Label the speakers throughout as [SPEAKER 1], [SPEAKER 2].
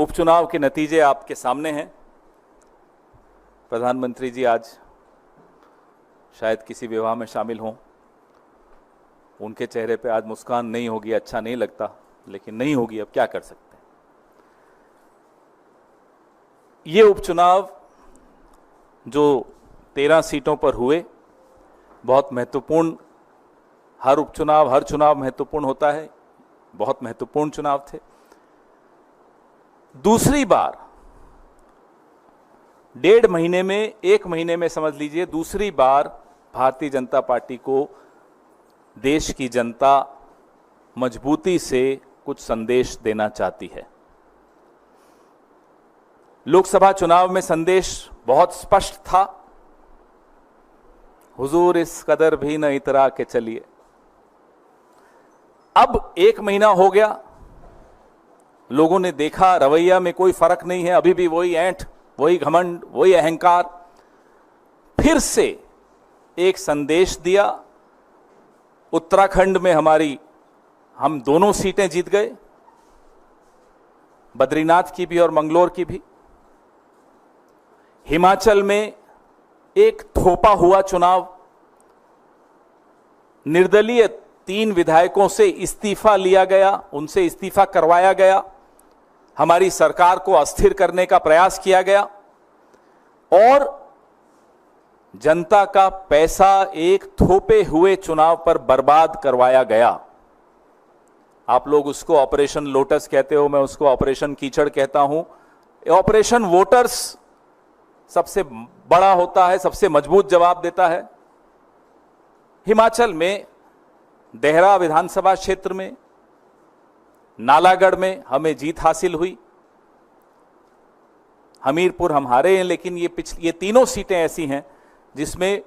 [SPEAKER 1] उपचुनाव के नतीजे आपके सामने हैं। प्रधानमंत्री जी आज शायद किसी विवाह में शामिल हों, उनके चेहरे पे आज मुस्कान नहीं होगी, अच्छा नहीं लगता, लेकिन नहीं होगी, अब क्या कर सकते हैं। ये उपचुनाव जो 13 सीटों पर हुए, बहुत महत्वपूर्ण, हर उपचुनाव हर चुनाव महत्वपूर्ण होता है, बहुत महत्वपूर्ण चुनाव थे। दूसरी बार 1.5 महीने में, 1 महीने में समझ लीजिए, दूसरी बार भारतीय जनता पार्टी को देश की जनता मजबूती से कुछ संदेश देना चाहती है। लोकसभा चुनाव में संदेश बहुत स्पष्ट था, हुजूर इस कदर भी न इतरा के चलिए। अब 1 महीना हो गया, लोगों ने देखा रवैया में कोई फर्क नहीं है, अभी भी वही ऐंठ, वही घमंड, वही अहंकार। फिर से एक संदेश दिया। उत्तराखंड में हम दोनों सीटें जीत गए, बद्रीनाथ की भी और मंगलोर की भी। हिमाचल में एक थोपा हुआ चुनाव, निर्दलीय 3 विधायकों से इस्तीफा लिया गया, उनसे इस्तीफा करवाया गया, हमारी सरकार को अस्थिर करने का प्रयास किया गया और जनता का पैसा एक थोपे हुए चुनाव पर बर्बाद करवाया गया। आप लोग उसको ऑपरेशन लोटस कहते हो, मैं उसको ऑपरेशन कीचड़ कहता हूं। ऑपरेशन वोटर्स सबसे बड़ा होता है, सबसे मजबूत जवाब देता है। हिमाचल में देहरा विधानसभा क्षेत्र में, नालागढ़ में हमें जीत हासिल हुई। हमीरपुर हम हारे हैं, लेकिन ये तीनों सीटें ऐसी हैं जिसमें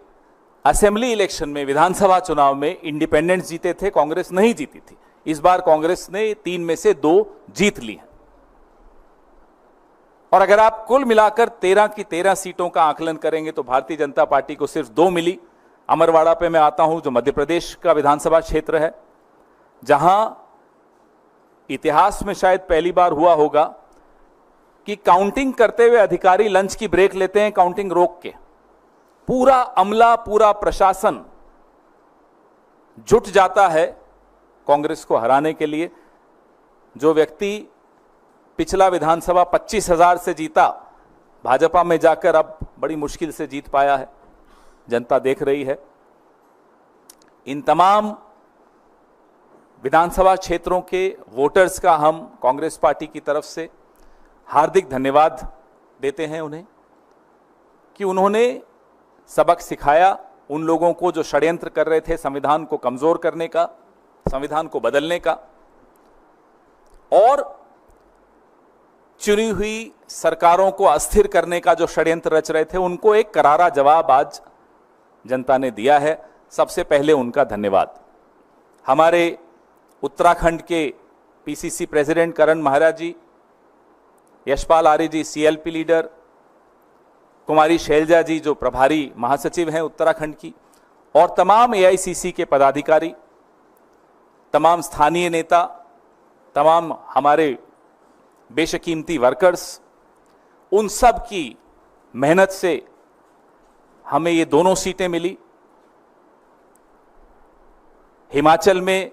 [SPEAKER 1] असेंबली इलेक्शन में, विधानसभा चुनाव में इंडिपेंडेंट्स जीते थे, कांग्रेस नहीं जीती थी। इस बार कांग्रेस ने 3 में से 2 जीत ली हैं। और अगर आप कुल मिलाकर 13 की 13 सीटों का आकलन करेंगे तो भारतीय जनता पार्टी को सिर्फ 2 मिली। अमरवाड़ा पे मैं आता हूं, जो मध्य प्रदेश का विधानसभा क्षेत्र है, जहां इतिहास में शायद पहली बार हुआ होगा कि काउंटिंग करते हुए अधिकारी लंच की ब्रेक लेते हैं, काउंटिंग रोक के। पूरा अमला, पूरा प्रशासन जुट जाता है कांग्रेस को हराने के लिए। जो व्यक्ति पिछला विधानसभा 25,000 से जीता, भाजपा में जाकर अब बड़ी मुश्किल से जीत पाया है, जनता देख रही है। इन तमाम विधानसभा क्षेत्रों के वोटर्स का हम कांग्रेस पार्टी की तरफ से हार्दिक धन्यवाद देते हैं उन्हें, कि उन्होंने सबक सिखाया उन लोगों को जो षड्यंत्र कर रहे थे संविधान को कमजोर करने का, संविधान को बदलने का, और चुनी हुई सरकारों को अस्थिर करने का जो षड्यंत्र रच रहे थे, उनको एक करारा जवाब आज जनता ने दिया है। सबसे पहले उनका धन्यवाद। हमारे उत्तराखंड के पीसीसी प्रेसिडेंट करण महाराज जी, यशपाल आर्य जी सीएलपी लीडर, कुमारी शैलजा जी जो प्रभारी महासचिव हैं उत्तराखंड की, और तमाम एआईसीसी के पदाधिकारी, तमाम स्थानीय नेता, तमाम हमारे बेशकीमती वर्कर्स, उन सब की मेहनत से हमें ये दोनों सीटें मिली। हिमाचल में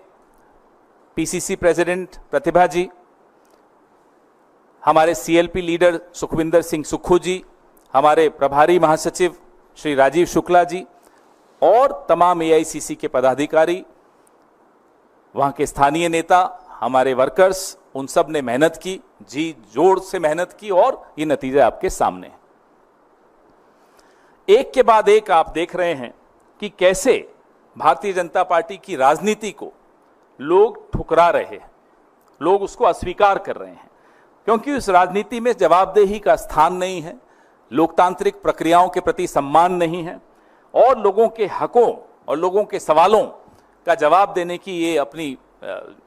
[SPEAKER 1] पीसीसी प्रेसिडेंट प्रतिभा जी, हमारे सीएलपी लीडर सुखविंदर सिंह सुक्खू जी, हमारे प्रभारी महासचिव श्री राजीव शुक्ला जी और तमाम एआईसीसी के पदाधिकारी, वहां के स्थानीय नेता, हमारे वर्कर्स, उन सब ने मेहनत की, जी जोर से मेहनत की, और ये नतीजे आपके सामने हैं। एक के बाद एक आप देख रहे हैं कि कैसे भारतीय जनता पार्टी की राजनीति को लोग ठुकरा रहे हैं, लोग उसको अस्वीकार कर रहे हैं, क्योंकि उस राजनीति में जवाबदेही का स्थान नहीं है, लोकतांत्रिक प्रक्रियाओं के प्रति सम्मान नहीं है, और लोगों के हकों और लोगों के सवालों का जवाब देने की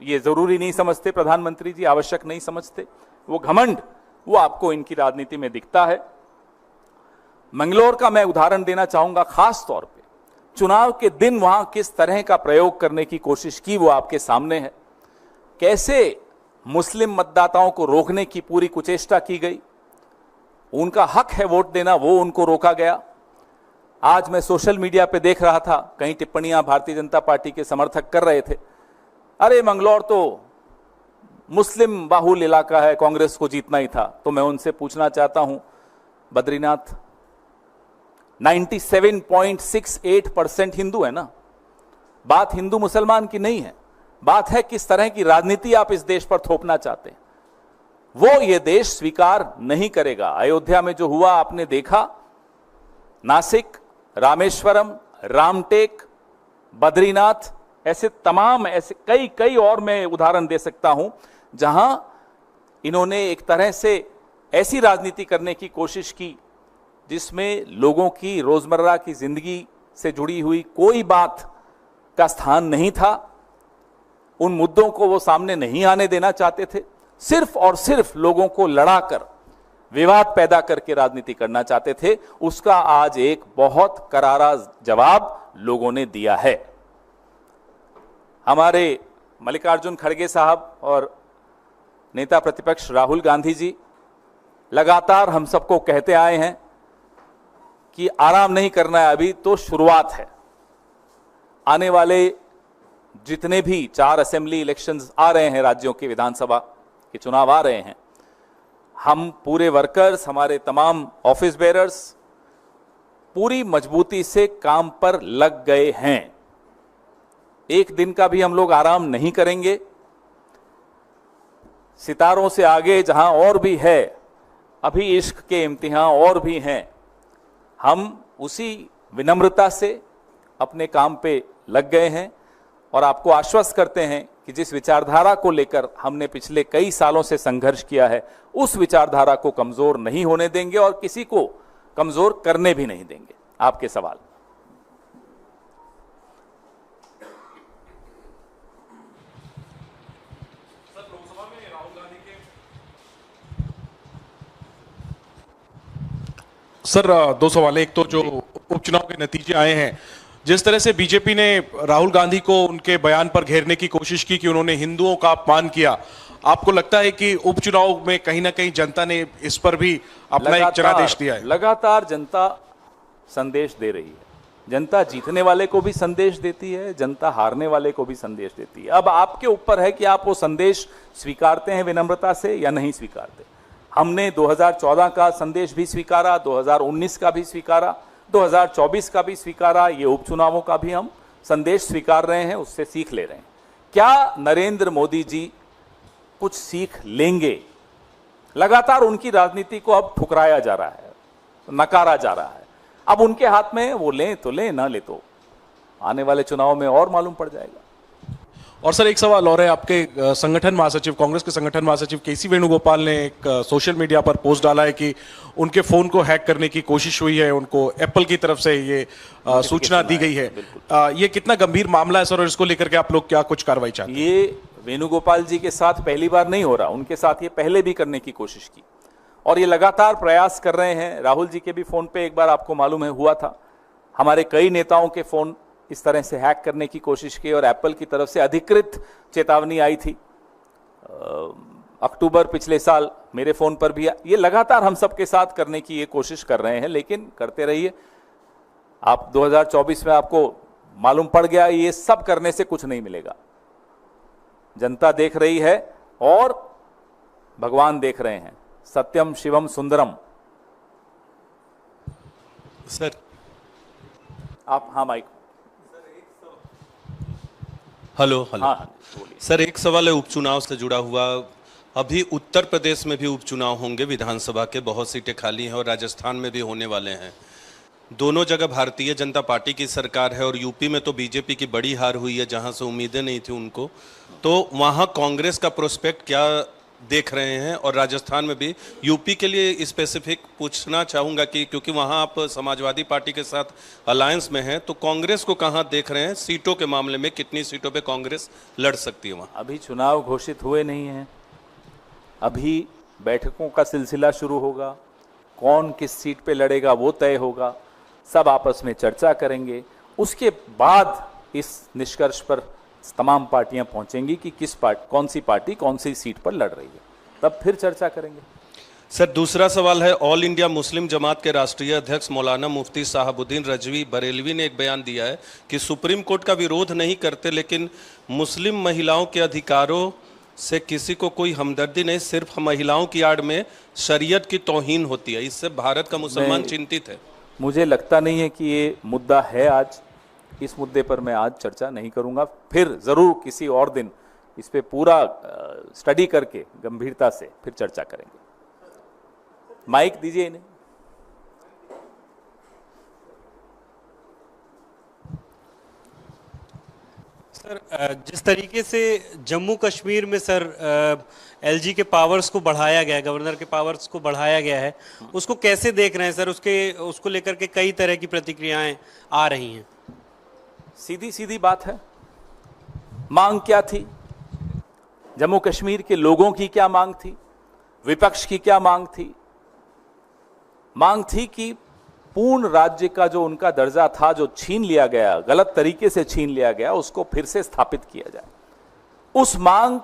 [SPEAKER 1] ये जरूरी नहीं समझते प्रधानमंत्री जी, आवश्यक नहीं समझते। वो घमंड, वो आपको इनकी राजनीति में दिखता है। मंगलोर का मैं उदाहरण देना चाहूंगा खास तौर पे। चुनाव के दिन वहां किस तरह का प्रयोग करने की कोशिश की, वो आपके सामने है। कैसे मुस्लिम मतदाताओं को रोकने की पूरी कुचेष्टा की गई। उनका हक है वोट देना, वो उनको रोका गया। आज मैं सोशल मीडिया पे देख रहा था, कई टिप्पणियां भारतीय जनता पार्टी के समर्थक कर रहे थे, अरे मंगलौर तो मुस्लिम बाहुल इलाका है, कांग्रेस को जीतना ही था। तो मैं उनसे पूछना चाहता हूं, बद्रीनाथ 97.68% हिंदू है ना। बात हिंदू मुसलमान की नहीं है, बात है किस तरह की राजनीति आप इस देश पर थोपना चाहते हैं। वो ये देश स्वीकार नहीं करेगा। अयोध्या में जो हुआ आपने देखा, नासिक, रामेश्वरम, रामटेक, बद्रीनाथ, ऐसे तमाम ऐसे कई कई और मैं उदाहरण दे सकता हूं जहां इन्होंने एक तरह से ऐसी राजनीति करने की कोशिश की जिसमें लोगों की रोजमर्रा की जिंदगी से जुड़ी हुई कोई बात का स्थान नहीं था। उन मुद्दों को वो सामने नहीं आने देना चाहते थे, सिर्फ और सिर्फ लोगों को लड़ाकर, विवाद पैदा करके राजनीति करना चाहते थे। उसका आज एक बहुत करारा जवाब लोगों ने दिया है। हमारे मल्लिकार्जुन खड़गे साहब और नेता प्रतिपक्ष राहुल गांधी जी लगातार हम सबको कहते आए हैं कि आराम नहीं करना है, अभी तो शुरुआत है। आने वाले जितने भी 4 असेंबली इलेक्शंस आ रहे हैं, राज्यों के विधानसभा के चुनाव आ रहे हैं, हम पूरे वर्कर्स, हमारे तमाम ऑफिस बेरर्स पूरी मजबूती से काम पर लग गए हैं। एक दिन का भी हम लोग आराम नहीं करेंगे। सितारों से आगे जहां और भी है, अभी इश्क के इम्तिहान और भी हैं, हम उसी विनम्रता से अपने काम पे लग गए हैं और आपको आश्वस्त करते हैं कि जिस विचारधारा को लेकर हमने पिछले कई सालों से संघर्ष किया है, उस विचारधारा को कमजोर नहीं होने देंगे और किसी को कमजोर करने भी नहीं देंगे। आपके सवाल।
[SPEAKER 2] सर, 2 सवाल। एक तो जो उपचुनाव के नतीजे आए हैं, जिस तरह से बीजेपी ने राहुल गांधी को उनके बयान पर घेरने की कोशिश की कि उन्होंने हिंदुओं का अपमान किया, आपको लगता है कि उपचुनाव में कहीं ना कहीं जनता ने इस पर भी अपना एक जनादेश दिया है?
[SPEAKER 1] लगातार जनता संदेश दे रही है। जनता जीतने वाले को भी संदेश देती है, जनता हारने वाले को भी संदेश देती है। अब आपके ऊपर है कि आप वो संदेश स्वीकारते हैं विनम्रता से या नहीं स्वीकारते। हमने 2014 का संदेश भी स्वीकारा, 2019 का भी स्वीकारा, 2024 का भी स्वीकारा, ये उपचुनावों का भी हम संदेश स्वीकार रहे हैं, उससे सीख ले रहे हैं। क्या नरेंद्र मोदी जी कुछ सीख लेंगे? लगातार उनकी राजनीति को अब ठुकराया जा रहा है, नकारा जा रहा है। अब उनके हाथ में, वो लें तो लें, ना ले तो आने वाले चुनाव में और मालूम पड़ जाएगा।
[SPEAKER 2] और सर, एक सवाल और है। आपके संगठन महासचिव, कांग्रेस के संगठन महासचिव केसी वेणुगोपाल ने एक सोशल मीडिया पर पोस्ट डाला है कि उनके फोन को हैक करने की कोशिश हुई है, उनको एप्पल की तरफ से ये सूचना दी गई है। ये कितना गंभीर मामला है सर, और इसको लेकर के आप लोग क्या कुछ कार्रवाई चाहते हैं?
[SPEAKER 1] ये वेणुगोपाल जी के साथ पहली बार नहीं हो रहा, उनके साथ ये पहले भी करने की कोशिश की और ये लगातार प्रयास कर रहे हैं। राहुल जी के भी फोन पे एक बार आपको मालूम है हुआ था। हमारे कई नेताओं के फोन इस तरह से हैक करने की कोशिश की और एप्पल की तरफ से अधिकृत चेतावनी आई थी। अक्टूबर पिछले साल मेरे फोन पर भी। ये लगातार हम सबके साथ करने की ये कोशिश कर रहे हैं, लेकिन करते रहिए। आप 2024 में आपको मालूम पड़ गया, ये सब करने से कुछ नहीं मिलेगा। जनता देख रही है और भगवान देख रहे हैं। सत्यम शिवम सुंदरम।
[SPEAKER 2] सर
[SPEAKER 1] आप, हाँ माइक।
[SPEAKER 3] हेलो।
[SPEAKER 1] हाँ,
[SPEAKER 3] सर, एक सवाल है उपचुनाव से जुड़ा हुआ। अभी उत्तर प्रदेश में भी उपचुनाव होंगे विधानसभा के, बहुत सीटें खाली हैं, और राजस्थान में भी होने वाले हैं। दोनों जगह भारतीय जनता पार्टी की सरकार है और यूपी में तो बीजेपी की बड़ी हार हुई है, जहां से उम्मीदें नहीं थी उनको। तो वहां कांग्रेस का प्रोस्पेक्ट क्या देख रहे हैं? और राजस्थान में भी, यूपी के लिए स्पेसिफिक पूछना चाहूँगा कि क्योंकि वहाँ आप समाजवादी पार्टी के साथ अलायंस में हैं, तो कांग्रेस को कहाँ देख रहे हैं सीटों के मामले में? कितनी सीटों पे कांग्रेस लड़ सकती है वहाँ?
[SPEAKER 1] अभी चुनाव घोषित हुए नहीं हैं, अभी बैठकों का सिलसिला शुरू होगा। कौन किस सीट पे लड़ेगा वो तय होगा, सब आपस में चर्चा करेंगे, उसके बाद इस निष्कर्ष पर तमाम पार्टियां पहुंचेंगी कि कौन सी पार्टी कौन सी सीट पर लड़ रही है, तब फिर चर्चा करेंगे।
[SPEAKER 3] सर, दूसरा सवाल है, ऑल इंडिया मुस्लिम जमात के राष्ट्रीय अध्यक्ष मौलाना मुफ्ती साहबुद्दीन रजवी बरेलवी ने एक बयान दिया है कि सुप्रीम कोर्ट का विरोध नहीं करते, लेकिन मुस्लिम महिलाओं के अधिकारों से किसी को कोई हमदर्दी नहीं, सिर्फ महिलाओं की आड़ में शरीयत की तौहीन होती है। इससे भारत का मुसलमान चिंतित है।
[SPEAKER 1] मुझे लगता नहीं है कि ये मुद्दा है आज। इस मुद्दे पर मैं आज चर्चा नहीं करूंगा, फिर जरूर किसी और दिन इस पे पूरा स्टडी करके गंभीरता से फिर चर्चा करेंगे। माइक दीजिए इन्हें।
[SPEAKER 4] सर, जिस तरीके से जम्मू कश्मीर में सर एलजी के पावर्स को बढ़ाया गया है, गवर्नर के पावर्स को बढ़ाया गया है, उसको कैसे देख रहे हैं सर? उसको लेकर के कई तरह की प्रतिक्रियाएं आ रही हैं।
[SPEAKER 1] सीधी सीधी बात है, मांग क्या थी, जम्मू कश्मीर के लोगों की क्या मांग थी, विपक्ष की क्या मांग थी? मांग थी कि पूर्ण राज्य का जो उनका दर्जा था, जो छीन लिया गया, गलत तरीके से छीन लिया गया, उसको फिर से स्थापित किया जाए। उस मांग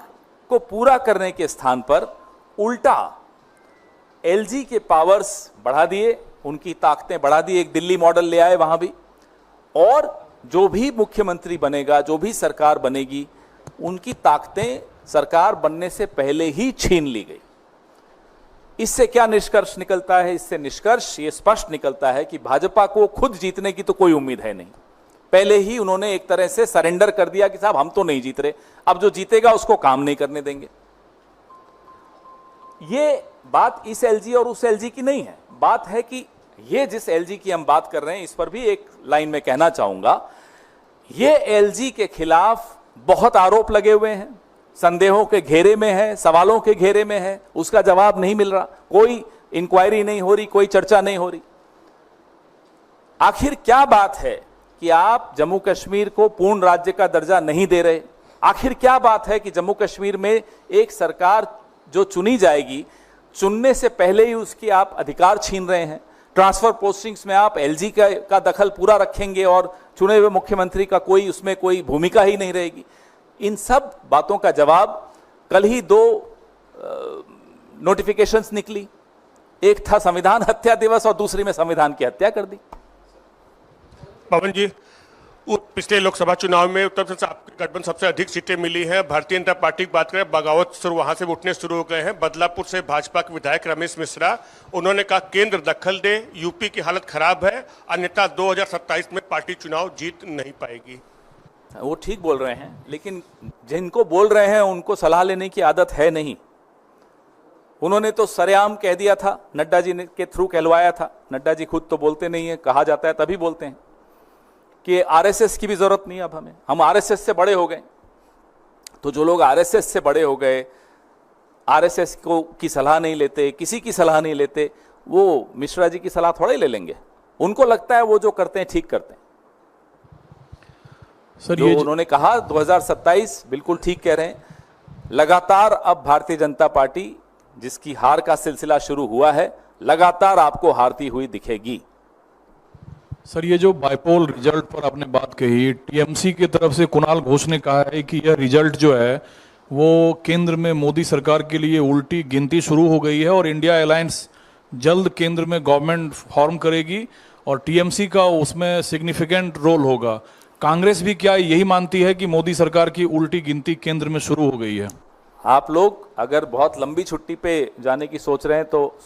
[SPEAKER 1] को पूरा करने के स्थान पर उल्टा एलजी के पावर्स बढ़ा दिए, उनकी ताकतें बढ़ा दी, एक दिल्ली मॉडल ले आए वहां भी, और जो भी मुख्यमंत्री बनेगा, जो भी सरकार बनेगी, उनकी ताकतें सरकार बनने से पहले ही छीन ली गई। इससे क्या निष्कर्ष निकलता है? इससे निष्कर्ष ये स्पष्ट निकलता है कि भाजपा को खुद जीतने की तो कोई उम्मीद है नहीं। पहले ही उन्होंने एक तरह से सरेंडर कर दिया कि साहब हम तो नहीं जीत रहे, अब जो जीतेगा उसको काम नहीं करने देंगे। ये बात इस एलजी और उस एलजी की नहीं है, बात है कि ये जिस एलजी की हम बात कर रहे हैं, इस पर भी एक लाइन में कहना चाहूंगा, ये एलजी के खिलाफ बहुत आरोप लगे हुए हैं, संदेहों के घेरे में है, सवालों के घेरे में है, उसका जवाब नहीं मिल रहा, कोई इंक्वायरी नहीं हो रही, कोई चर्चा नहीं हो रही। आखिर क्या बात है कि आप जम्मू कश्मीर को पूर्ण राज्य का दर्जा नहीं दे रहे? आखिर क्या बात है कि जम्मू कश्मीर में एक सरकार जो चुनी जाएगी, चुनने से पहले ही उसकी आप अधिकार छीन रहे हैं? ट्रांसफर पोस्टिंग्स में आप एलजी का दखल पूरा रखेंगे और चुने हुए मुख्यमंत्री का उसमें कोई भूमिका ही नहीं रहेगी। इन सब बातों का जवाब कल ही 2 नोटिफिकेशंस निकली, एक था संविधान हत्या दिवस और दूसरी में संविधान की हत्या कर दी।
[SPEAKER 5] पवन जी, पिछले लोकसभा चुनाव में उत्तर प्रदेश आपके गठबंधन सबसे अधिक सीटें मिली हैं। भारतीय जनता पार्टी की बात करें, बगावत वहां से उठने शुरू हो गए हैं। बदलापुर से भाजपा के विधायक रमेश मिश्रा, उन्होंने कहा केंद्र दखल दे, यूपी की हालत खराब है, अन्यथा 2027 में पार्टी चुनाव जीत नहीं पाएगी।
[SPEAKER 1] वो ठीक बोल रहे हैं, लेकिन जिनको बोल रहे हैं उनको सलाह लेने की आदत है नहीं। उन्होंने तो सरेआम कह दिया था, नड्डा जी के थ्रू कहलवाया था। नड्डा जी खुद तो बोलते नहीं है, कहा जाता है तभी बोलते हैं कि आरएसएस की भी जरूरत नहीं, अब हम आरएसएस से बड़े हो गए। तो जो लोग आरएसएस से बड़े हो गए, आरएसएस की सलाह नहीं लेते, किसी की सलाह नहीं लेते, वो मिश्रा जी की सलाह थोड़ा ही ले लेंगे। उनको लगता है वो जो करते हैं ठीक करते हैं। सर, जो उन्होंने कहा 2027 बिल्कुल ठीक कह रहे हैं। लगातार अब भारतीय जनता पार्टी, जिसकी हार का सिलसिला शुरू हुआ है, लगातार आपको हारती हुई दिखेगी।
[SPEAKER 6] सर, ये जो बाइपोल रिजल्ट पर आपने बात कही, टीएमसी की तरफ से कुणाल घोष ने कहा है कि यह रिजल्ट जो है वो केंद्र में मोदी सरकार के लिए उल्टी गिनती शुरू हो गई है और इंडिया अलायंस जल्द केंद्र में गवर्नमेंट फॉर्म करेगी और टीएमसी का उसमें सिग्निफिकेंट रोल होगा। कांग्रेस भी क्या यही मानती है कि मोदी सरकार की उल्टी गिनती केंद्र में शुरू हो गई है? आप
[SPEAKER 1] लोग अगर बहुत लंबी छुट्टी पे जाने की सोच रहे हैं तो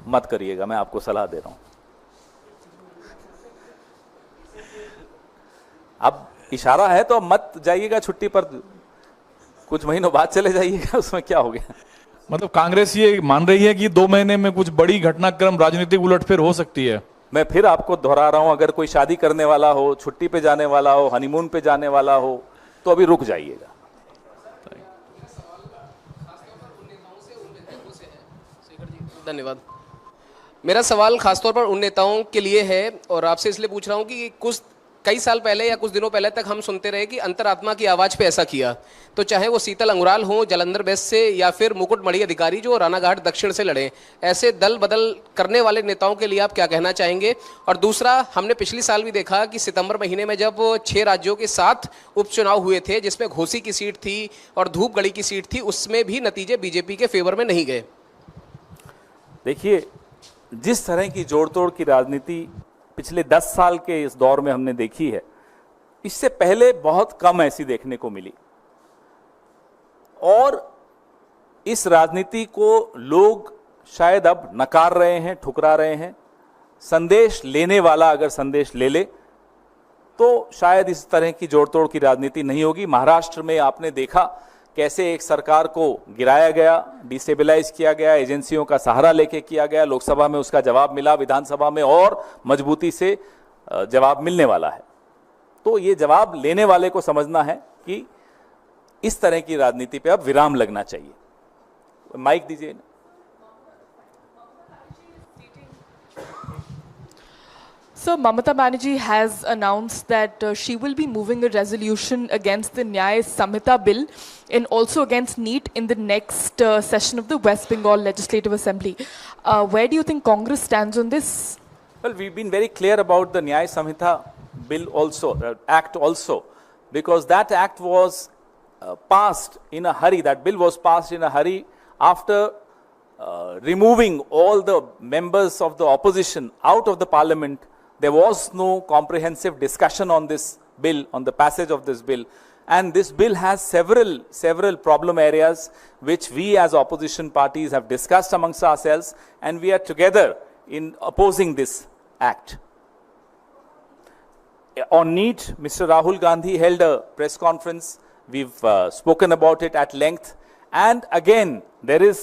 [SPEAKER 1] मत करिएगा, मैं आपको सलाह दे रहा हूं। अब इशारा है तो मत जाइएगा छुट्टी पर, कुछ महीनों बाद चले जाइएगा, उसमें क्या हो गया?
[SPEAKER 6] मतलब कांग्रेस ये मान रही है कि 2 महीने में कुछ बड़ी घटनाक्रम, राजनीतिक उलटफेर हो सकती है।
[SPEAKER 1] मैं फिर आपको दोहरा रहा हूं, अगर कोई शादी करने वाला हो, छुट्टी पे जाने वाला हो, हनीमून पे जाने वाला हो, तो अभी रुक जाइएगा।
[SPEAKER 7] धन्यवाद। मेरा सवाल खासतौर पर उन नेताओं के लिए है और आपसे इसलिए पूछ रहा हूं कि कुछ कई साल पहले या कुछ दिनों पहले तक हम सुनते रहे कि अंतरात्मा की आवाज पे ऐसा किया, तो चाहे वो शीतल अंगुराल हो जालंधर बेस से या फिर मुकुटमणि अधिकारी जो रानाघाट दक्षिण से लड़े, ऐसे दल बदल करने वाले नेताओं के लिए आप क्या कहना चाहेंगे? और दूसरा, हमने पिछली साल भी देखा कि सितंबर महीने में जब 6 राज्यों के 7 उपचुनाव हुए थे, जिसमें घोसी की सीट थी और धूपगढ़ी की सीट थी, उसमें भी नतीजे बीजेपी के फेवर में नहीं गए।
[SPEAKER 1] देखिए, जिस तरह की जोड़-तोड़ की राजनीति पिछले 10 साल के इस दौर में हमने देखी है, इससे पहले बहुत कम ऐसी देखने को मिली। और इस राजनीति को लोग शायद अब नकार रहे हैं, ठुकरा रहे हैं। संदेश लेने वाला अगर संदेश ले ले तो शायद इस तरह की जोड़-तोड़ की राजनीति नहीं होगी। महाराष्ट्र में आपने देखा कैसे एक सरकार को गिराया गया, डिस्टेबलाइज किया गया, एजेंसियों का सहारा लेके किया गया, लोकसभा में उसका जवाब मिला, विधानसभा में और मजबूती से जवाब मिलने वाला है। तो ये जवाब लेने वाले को समझना है कि इस तरह की राजनीति पे अब विराम लगना चाहिए। माइक दीजिए।
[SPEAKER 8] So Mamata Banerjee has announced that she will be moving a resolution against the Nyaya Samhita bill and also against NEET in the next session of the West Bengal Legislative Assembly. Where do you think Congress stands on this?
[SPEAKER 1] Well, we've been very clear about the Nyaya Samhita bill also, act also, because that act was passed in a hurry. That bill was passed in a hurry after removing all the members of the opposition out of the parliament. There was no comprehensive discussion on this bill, on the passage of this bill. And this bill has several problem areas which we as opposition parties have discussed amongst ourselves, and we are together in opposing this act. On NEET, Mr. Rahul Gandhi held a press conference. We've spoken about it at length. And again, there are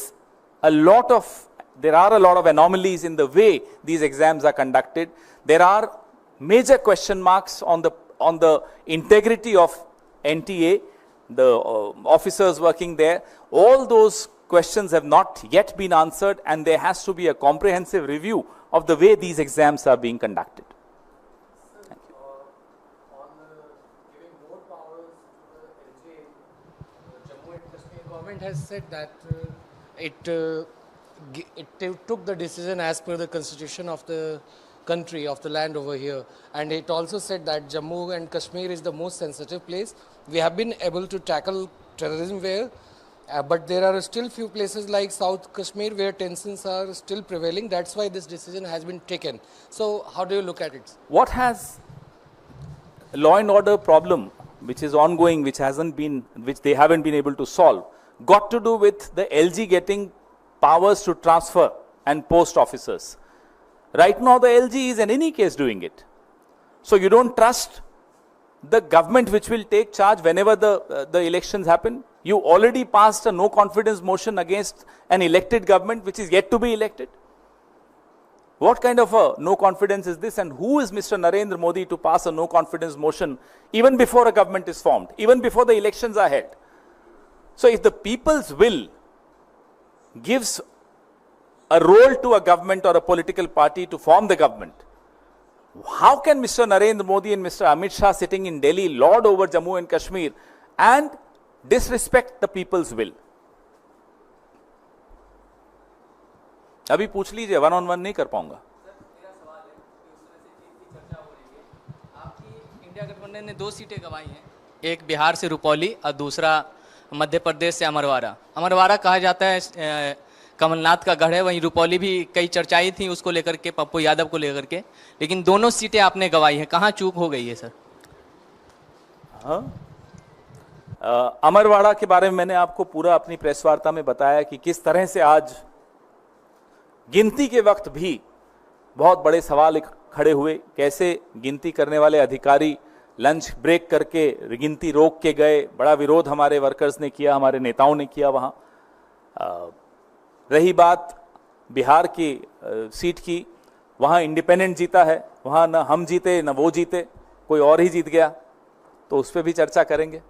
[SPEAKER 1] a lot of anomalies in the way these exams are conducted. There are major question marks on the integrity of NTA, the officers working there. All those questions have not yet been answered, and there has to be a comprehensive review of the way these exams are being conducted. Thank you.
[SPEAKER 9] On giving more powers to the LJ, Jammu and Kashmir government has said that it took the decision as per the constitution of the country, of the land over here, and it also said that Jammu and Kashmir is the most sensitive place. We have been able to tackle terrorism there, but there are still few places like South Kashmir where tensions are still prevailing. That's why this decision has been taken. So how do you look at it?
[SPEAKER 1] What has law and order problem which is ongoing, which they haven't been able to solve, got to do with the LG getting powers to transfer and post officers? Right now the LG is in any case doing it. So you don't trust the government which will take charge whenever the elections happen. You already passed a no confidence motion against an elected government which is yet to be elected. What kind of a no confidence is this, and who is Mr. Narendra Modi to pass a no confidence motion even before a government is formed, even before the elections are held? So if the people's will gives a role to a government or a political party to form the government, how can Mr. Narendra Modi and Mr. Amit Shah sitting in Delhi lord over Jammu and Kashmir and disrespect the people's will? अभी पूछ लीजिए, one on one नहीं कर पाऊंगा।
[SPEAKER 10] आपकी India गठबंधन ने 2 सीटें गंवाई हैं, एक बिहार से रुपौली और दूसरा मध्य प्रदेश से अमरवाड़ा। अमरवाड़ा कहा जाता है कमलनाथ का गढ़ है, वहीं रुपौली भी कई चर्चाएं थी उसको लेकर के, पप्पू यादव को लेकर के, लेकिन दोनों सीटें आपने गंवाई हैं। कहाँ चूक हो गई है सर?
[SPEAKER 1] अमरवाड़ा के बारे में मैंने आपको पूरा अपनी प्रेस वार्ता में बताया कि किस तरह से आज गिनती के वक्त भी बहुत बड़े सवाल खड़े हुए, कैसे गिनती करने वाले अधिकारी लंच ब्रेक करके गिनती रोक के गए। बड़ा विरोध हमारे वर्कर्स ने किया, हमारे नेताओं ने किया वहाँ। रही बात बिहार की सीट की, वहाँ इंडिपेंडेंट जीता है, वहाँ न हम जीते न वो जीते, कोई और ही जीत गया, तो उस पर भी चर्चा करेंगे।